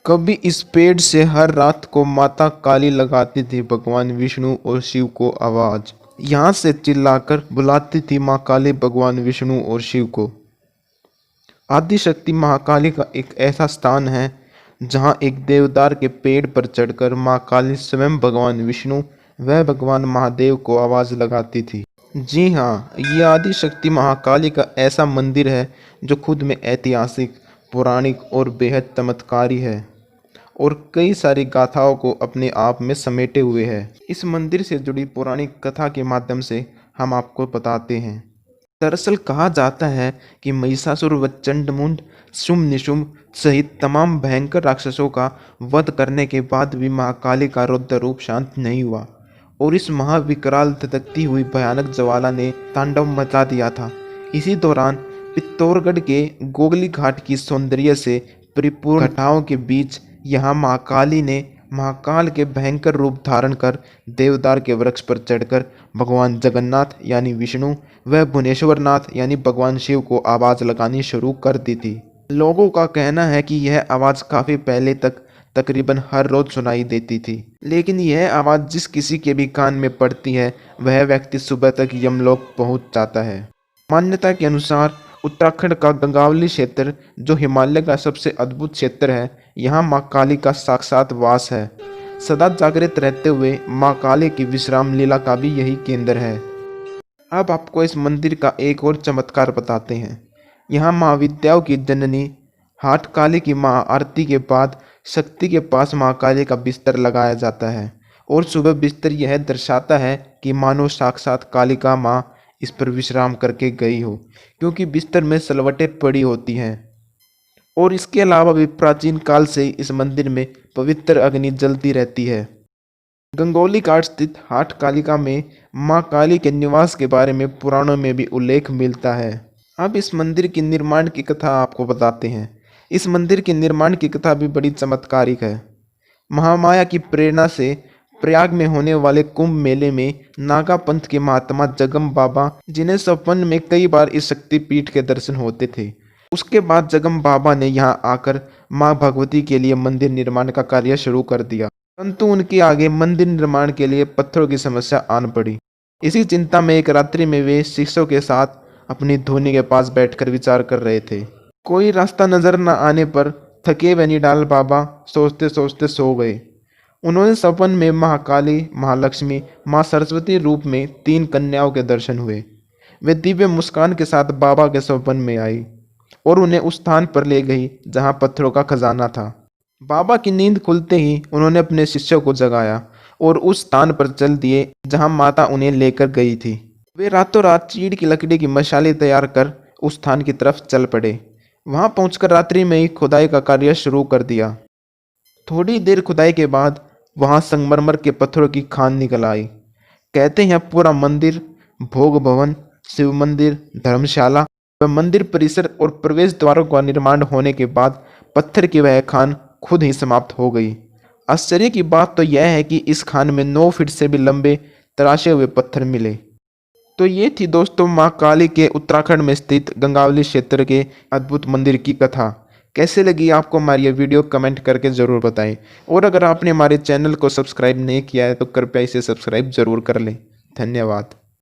कभी इस पेड़ से हर रात को माता काली लगाती थी भगवान विष्णु और शिव को आवाज। यहाँ से चिल्लाकर बुलाती थी माँ काली भगवान विष्णु और शिव को। आदिशक्ति महाकाली का एक ऐसा स्थान है जहाँ एक देवदार के पेड़ पर चढ़कर माँ काली स्वयं भगवान विष्णु व भगवान महादेव को आवाज लगाती थी। जी हाँ, ये आदिशक्ति महाकाली का ऐसा मंदिर है जो खुद में ऐतिहासिक, पौराणिक और बेहद चमत्कारी है और कई सारी गाथाओं को अपने आप में समेटे हुए है। इस मंदिर से जुड़ी पौराणिक कथा के माध्यम से हम आपको बताते हैं। दरअसल कहा जाता है कि महिषासुर व चंडमुंड, शुंभ निशुंभ सहित तमाम भयंकर राक्षसों का वध करने के बाद भी महाकाली का रौद्र रूप शांत नहीं हुआ और इस महाविकराल धधकती हुई भयानक ज्वाला ने तांडव मचा दिया था। इसी दौरान पित्तौरगढ़ के गोगली घाट की सौंदर्य से परिपूर्ण घटाओं के बीच यहाँ महाकाली ने महाकाल के भयंकर रूप धारण कर देवदार के वृक्ष पर चढ़कर भगवान जगन्नाथ यानी विष्णु व भुवनेश्वरनाथ यानी भगवान शिव को आवाज लगानी शुरू कर दी थी। लोगों का कहना है कि यह आवाज काफी पहले तक तकरीबन हर रोज सुनाई देती थी, लेकिन यह आवाज जिस किसी के भी कान में पड़ती है वह व्यक्ति सुबह तक यमलोक पहुंच जाता है। मान्यता के अनुसार उत्तराखंड का गंगावली क्षेत्र जो हिमालय का सबसे अद्भुत क्षेत्र है, यहाँ माँ काली का साक्षात वास है। सदा जागृत रहते हुए माँ काली की विश्राम लीला का भी यही केंद्र है। अब आपको इस मंदिर का एक और चमत्कार बताते हैं। यहाँ माँ विद्याओं की जननी हाट काली की महाआरती के बाद शक्ति के पास माँ काली का बिस्तर लगाया जाता है और सुबह बिस्तर यह दर्शाता है कि मानो साक्षात कालिका माँ इस पर विश्राम करके गई हो, क्योंकि बिस्तर में सलवटें पड़ी होती हैं। और इसके अलावा भी प्राचीन काल से इस मंदिर में पवित्र अग्नि जलती रहती है। गंगोली घाट स्थित हाट कालिका में माँ काली के निवास के बारे में पुराणों में भी उल्लेख मिलता है। अब इस मंदिर की निर्माण की कथा आपको बताते हैं। इस मंदिर के निर्माण की कथा भी बड़ी चमत्कारिक है। महामाया की प्रेरणा से प्रयाग में होने वाले कुंभ मेले में नागा पंथ के महात्मा जगम बाबा, जिन्हें सपन में कई बार इस शक्तिपीठ के दर्शन होते थे, उसके बाद जगम बाबा ने यहाँ आकर माँ भगवती के लिए मंदिर निर्माण का कार्य शुरू कर दिया। परंतु उनके आगे मंदिर निर्माण के लिए पत्थरों की समस्या आन पड़ी। इसी चिंता में एक रात्रि में वे शिष्यों के साथ अपनी धोनी के पास बैठकर विचार कर रहे थे। कोई रास्ता नजर न आने पर थके व निडाल बाबा सोचते सोचते सो गए। उन्होंने सपन में महाकाली, महालक्ष्मी, माँ सरस्वती रूप में 3 कन्याओं के दर्शन हुए। वे दिव्य मुस्कान के साथ बाबा के सपन में आई और उन्हें उस स्थान पर ले गई जहाँ पत्थरों का खजाना था। बाबा की नींद खुलते ही उन्होंने अपने शिष्यों को जगाया और उस स्थान पर चल दिए जहाँ माता उन्हें लेकर गई थी। वे रातों रात चीड़ की लकड़ी की मशालें तैयार कर उस स्थान की तरफ चल पड़े। वहां पहुंचकर रात्रि में ही खुदाई का कार्य शुरू कर दिया। थोड़ी देर खुदाई के बाद वहां संगमरमर के पत्थरों की खान निकल आई। कहते हैं पूरा मंदिर, भोग भवन, शिव मंदिर, धर्मशाला व मंदिर परिसर और प्रवेश द्वारों का निर्माण होने के बाद पत्थर की वह खान खुद ही समाप्त हो गई। आश्चर्य की बात तो यह है कि इस खान में 9 फीट से भी लंबे तराशे हुए पत्थर मिले। तो ये थी दोस्तों माँ काली के उत्तराखंड में स्थित गंगावली क्षेत्र के अद्भुत मंदिर की कथा। कैसे लगी आपको हमारी ये वीडियो कमेंट करके ज़रूर बताएं। और अगर आपने हमारे चैनल को सब्सक्राइब नहीं किया है तो कृपया इसे सब्सक्राइब ज़रूर कर लें। धन्यवाद।